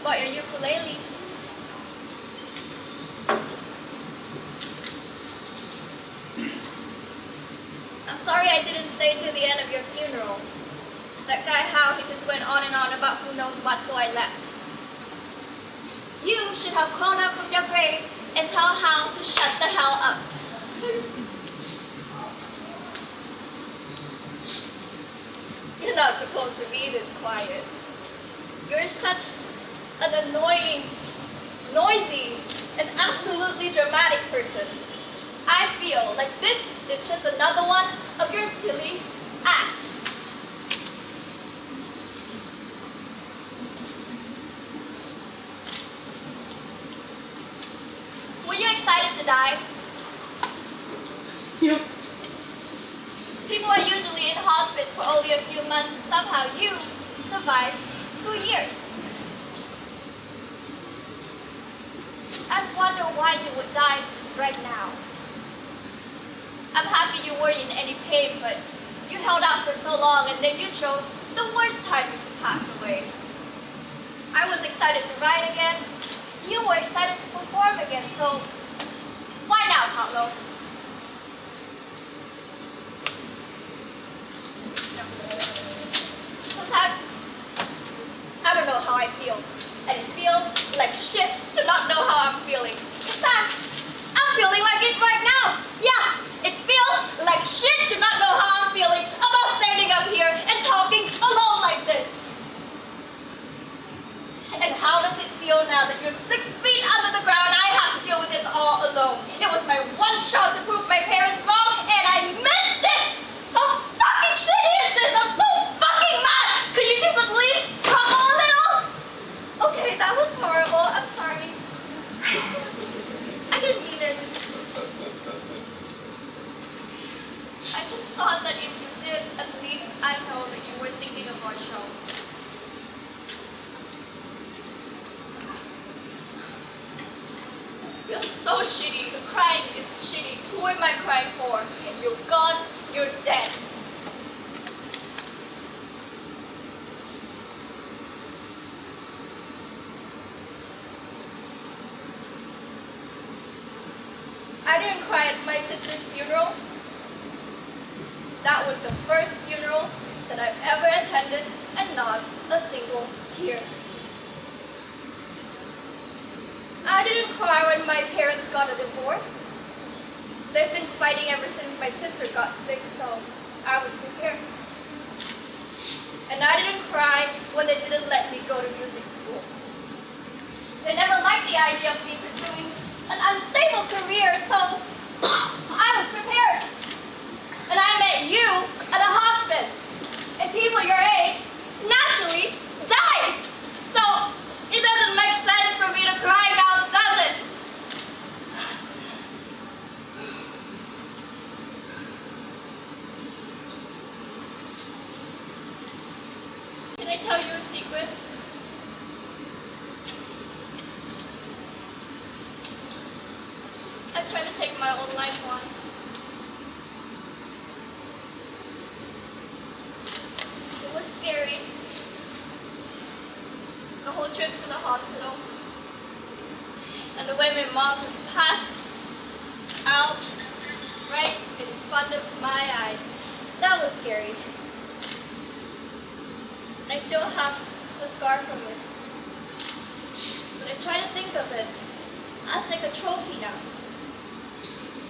bought your ukulele. I'm sorry I didn't stay till the end of your funeral. That guy Hal, he just went on and on about who knows what, so I left. You should have crawled up from your grave and tell Hal to shut the hell up. You're not supposed to be this quiet. You're such an annoying, noisy, and absolutely dramatic person. I feel like this is just another one of your silly acts. Were you excited to die? Yep. People are usually in hospice for only a few months, and somehow you survived 2 years. I wonder why you would die right now. I'm happy you weren't in any pain, but you held out for so long and then you chose the worst timing to pass away. I was excited to write again. You were excited to perform again, so why now, Pablo? Sometimes, I don't know how I feel, and it feels like shit to not know how I'm feeling. In fact, I'm feeling like it right now. Yeah, it feels like shit to not know how I'm feeling about standing up here and talking alone like this. And how does it feel now that you're 6 feet under the ground and I have to deal with this all alone? It was my one shot to prove my parents wrong, and I missed it! How fucking shitty is this? I'm so fucking mad! Could you just at least struggle a little? Okay, that was horrible. I'm sorry. I didn't mean it. I just thought that if you did, at least I know that you were thinking of our show. This feels so shitty. The crying is shitty. Who am I crying for? You're gone. You're dead. I didn't cry at my sister's funeral. That was the first funeral that I've ever attended, and not a single tear. I didn't cry when my parents got a divorce. They've been fighting ever since my sister got sick, so I was prepared. And I didn't cry when they didn't let me go to music school. They never liked the idea of me pursuing an unstable career, so I was prepared. And I met you at a hospice. And people your age naturally dies. So it doesn't make sense for me to cry now, does it? Can I tell you a secret? I tried to take my own life once. It was scary. The whole trip to the hospital. And the way my mom just passed out right in front of my eyes. That was scary. And I still have a scar from it. But I try to think of it as like a trophy now.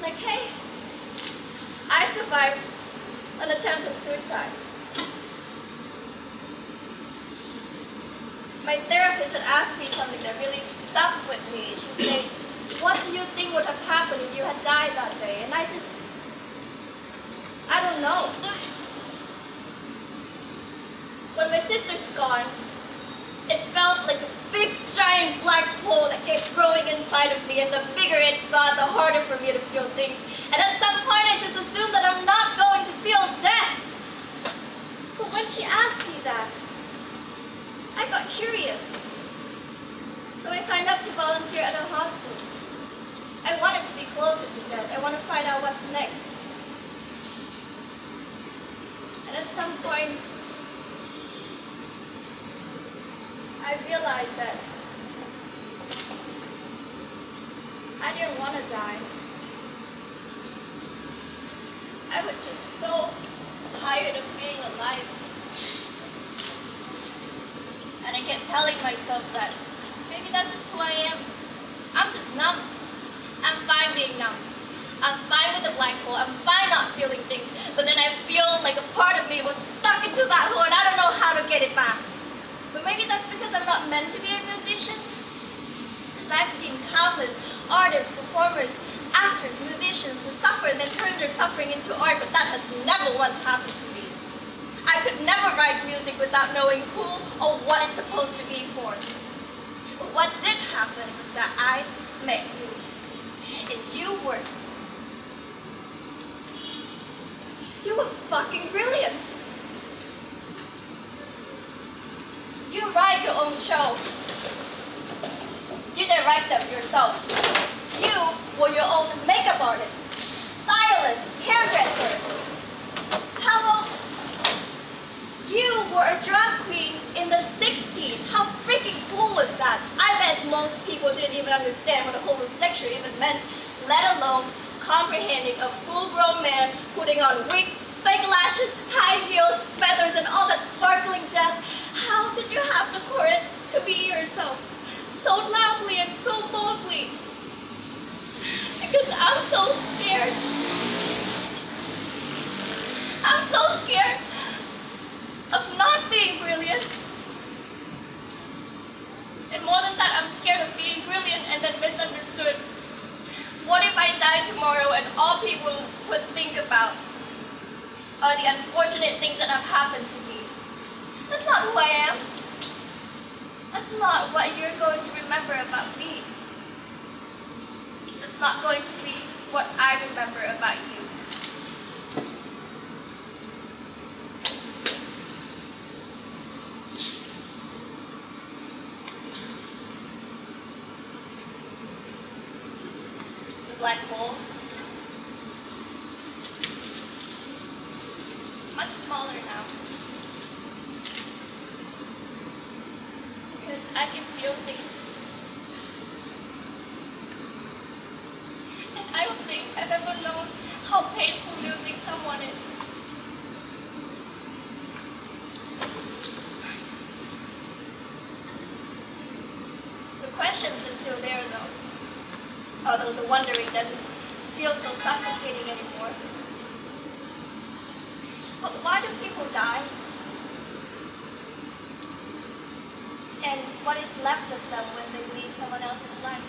Like, hey, I survived an attempted suicide. My therapist had asked me something that really stuck with me. She said, what do you think would have happened if you had died that day? And I don't know. When my sister's gone, it felt like a big giant black hole that kept growing inside of me, and the bigger it got, the harder for me to feel things. And at some point I just assumed that I'm not going to feel death. But when she asked me that, I got curious. So I signed up to volunteer at a hospice. I wanted to be closer to death. I want to find out what's next. And at some point, I realized that I didn't want to die. I was just so tired of being alive. And I kept telling myself that maybe that's just who I am. I'm just numb. I'm fine being numb. I'm fine with the black hole. I'm fine not feeling things. But then I feel like a part of me was stuck into that hole and I don't know how to get it back. But maybe that's because I'm not meant to be a musician. Because I've seen countless artists, performers, actors, musicians who suffer and then turn their suffering into art, but that has never once happened to me. I could never write music without knowing who or what it's supposed to be for. But what did happen was that I met you. And you were fucking brilliant. You write your own show. You direct them yourself. You were your own makeup artist, stylist, hairdresser. Hello. You were a drag queen in the 60s. How freaking cool was that? I bet most people didn't even understand what a homosexual even meant, let alone comprehending a full-grown man putting on wigs, fake lashes, high heels, feathers, and all that sparkling jazz. How did you have the courage to be yourself so loudly and so boldly? Because I'm so scared. I'm so scared of not being brilliant. And more than that, I'm scared of being brilliant and then misunderstood. What if I die tomorrow and all people would think about are the unfortunate things that have happened to me? That's not who I am. That's not what you're going to remember about me. That's not going to be what I remember about you. The black hole. Much smaller now. Because I can feel things. And I don't think I've ever known how painful losing someone is. The questions are still there though. Although the wondering doesn't feel so suffocating anymore. But why do people die? And what is left of them when they leave someone else's life?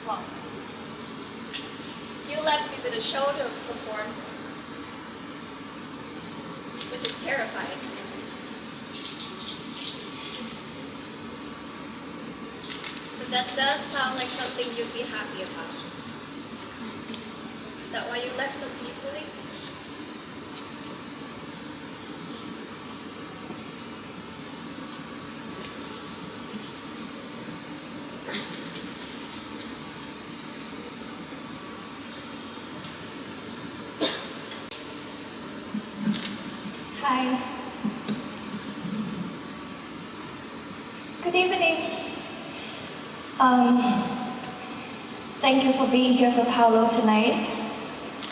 Well, you left me with a show to perform, which is terrifying. But that does sound like something you'd be happy about. Is that why you left so peacefully? Hi. Good evening. Thank you for being here for Paolo tonight.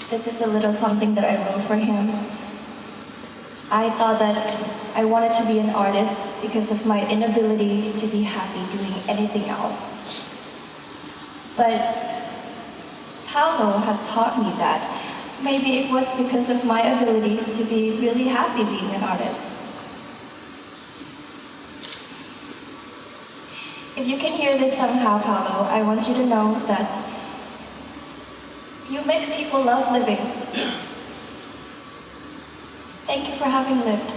This is a little something that I wrote for him. I thought that I wanted to be an artist because of my inability to be happy doing anything else. But Paolo has taught me that maybe it was because of my ability to be really happy being an artist. If you can hear this somehow, Paolo, I want you to know that you make people love living. Thank you for having lived.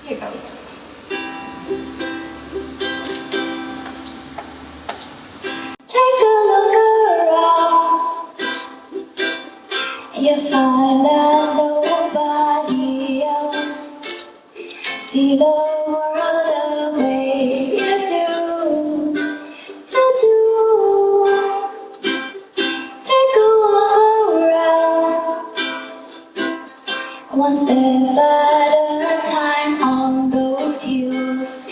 Here goes. Take a look around, and you find that nobody else see the world the way you do. You do. Take a walk around. One step at a time on those heels.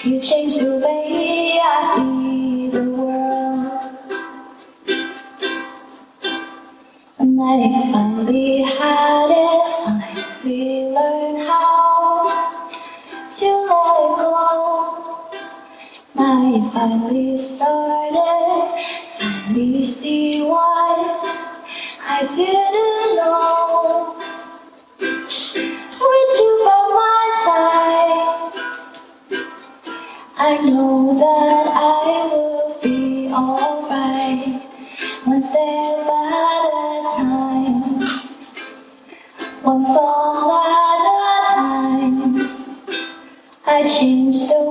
You change the way I see the world. And I finally had it, finally learned how to let it go. I finally started, finally see what I didn't know. With you by my side, I know that I will be alright. One step at a time, one song at a time. I changed the